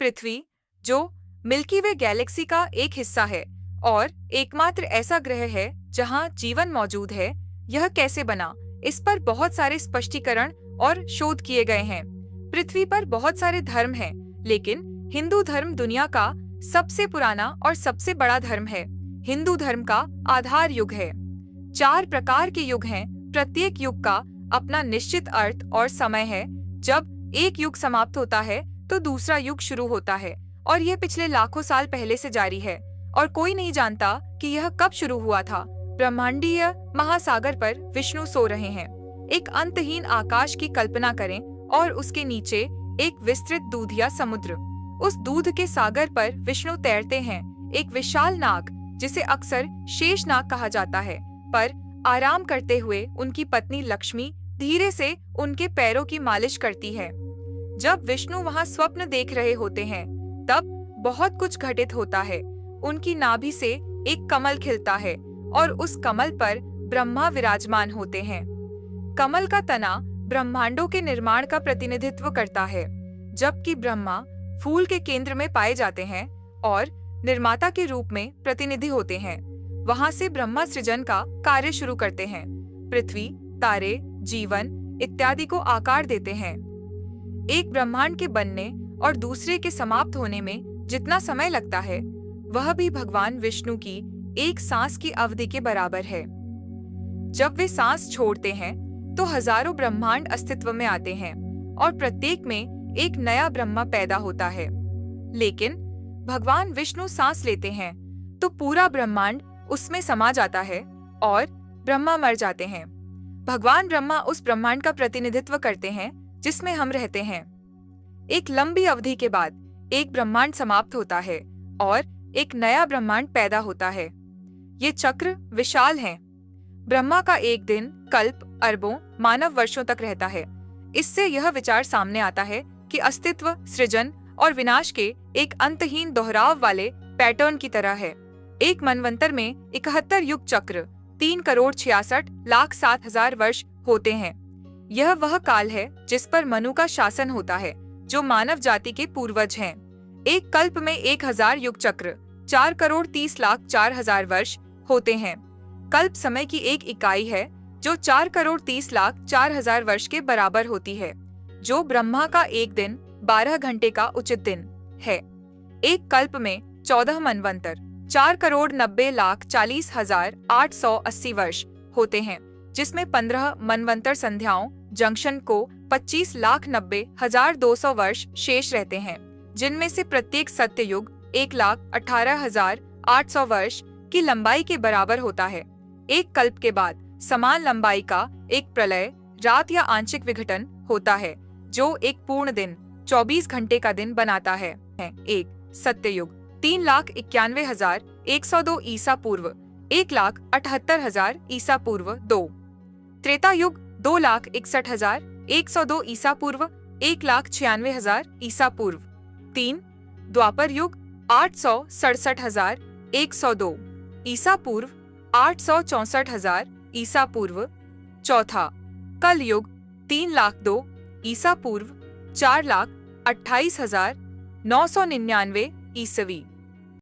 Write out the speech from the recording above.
पृथ्वी, जो मिल्की वे गैलेक्सी का एक हिस्सा है और एकमात्र ऐसा ग्रह है जहां जीवन मौजूद है, यह कैसे बना? इस पर बहुत सारे स्पष्टीकरण और शोध किए गए हैं। पृथ्वी पर बहुत सारे धर्म हैं, लेकिन हिंदू धर्म दुनिया का सबसे पुराना और सबसे बड़ा धर्म है। हिंदू धर्म का आधार युग है। 4 प्रकार के युग हैं। प्रत्येक युग का अपना निश्चित अर्थ और समय है। जब एक युग समाप्त होता है तो दूसरा युग शुरू होता है, और यह पिछले लाखों साल पहले से जारी है और कोई नहीं जानता कि यह कब शुरू हुआ था। ब्रह्मांडीय महासागर पर विष्णु सो रहे हैं। एक अंतहीन आकाश की कल्पना करें और उसके नीचे एक विस्तृत दूधिया समुद्र। उस दूध के सागर पर विष्णु तैरते हैं। एक विशाल नाग, जिसे अक्सर शेष नाग कहा जाता है, पर आराम करते हुए उनकी पत्नी लक्ष्मी धीरे से उनके पैरों की मालिश करती है। जब विष्णु वहां स्वप्न देख रहे होते हैं, तब बहुत कुछ घटित होता है। उनकी नाभि से एक कमल खिलता है और उस कमल पर ब्रह्मा विराजमान होते हैं। कमल का तना ब्रह्मांडों के निर्माण का प्रतिनिधित्व करता है, जबकि ब्रह्मा फूल के केंद्र में पाए जाते हैं और निर्माता के रूप में प्रतिनिधि होते हैं। वहां से ब्रह्मा सृजन का कार्य शुरू करते हैं। पृथ्वी, तारे, जीवन इत्यादि को आकार देते हैं। एक ब्रह्मांड के बनने और दूसरे के समाप्त होने में जितना समय लगता है, वह भी भगवान विष्णु की एक सांस की अवधि के बराबर है। जब वे सांस छोड़ते हैं तो हजारों ब्रह्मांड अस्तित्व में आते हैं और प्रत्येक में एक नया ब्रह्मा पैदा होता है। लेकिन भगवान विष्णु सांस लेते हैं तो पूरा ब्रह्मांड उसमें समा जाता है और ब्रह्मा मर जाते हैं। भगवान ब्रह्मा उस ब्रह्मांड का प्रतिनिधित्व करते हैं जिसमें हम रहते हैं। एक लंबी अवधि के बाद एक ब्रह्मांड समाप्त होता है और एक नया ब्रह्मांड पैदा होता है। ये चक्र विशाल हैं। ब्रह्मा का एक दिन कल्प, अरबों मानव वर्षों तक रहता है। इससे यह विचार सामने आता है कि अस्तित्व, सृजन और विनाश के एक अंतहीन दोहराव वाले पैटर्न की तरह है। एक मनवंतर में 71 युग चक्र 3,66,07,000 वर्ष होते हैं। यह वह काल है जिस पर मनु का शासन होता है, जो मानव जाति के पूर्वज हैं। एक कल्प में 1000 युग चक्र 4,30,04,000 वर्ष होते हैं। कल्प समय की एक इकाई है जो 4,30,04,000 वर्ष के बराबर होती है, जो ब्रह्मा का एक दिन 12 घंटे का उचित दिन है। एक कल्प में 14 मनवंतर 4,90,40,880 वर्ष होते हैं, जिसमें 15 मनवंतर संध्याओं जंक्शन को 25,90,200 वर्ष शेष रहते हैं, जिनमें से प्रत्येक सत्य युग 1,18,800 वर्ष की लंबाई के बराबर होता है। एक कल्प के बाद समान लंबाई का एक प्रलय, रात या आंशिक विघटन होता है, जो एक पूर्ण दिन 24 घंटे का दिन बनाता है। एक सत्य युग 3,91,102 ईसा पूर्व 1,78,000 ईसा पूर्व 2। त्रेता युग 2,61,102 ईसा पूर्व 1,96,000 ईसा पूर्व 3। द्वापर युग 867,102 ईसा पूर्व 864,000 ईसा पूर्व 4। कल युग 3,02,000 ईसा पूर्व 4,28,999 ईसवी।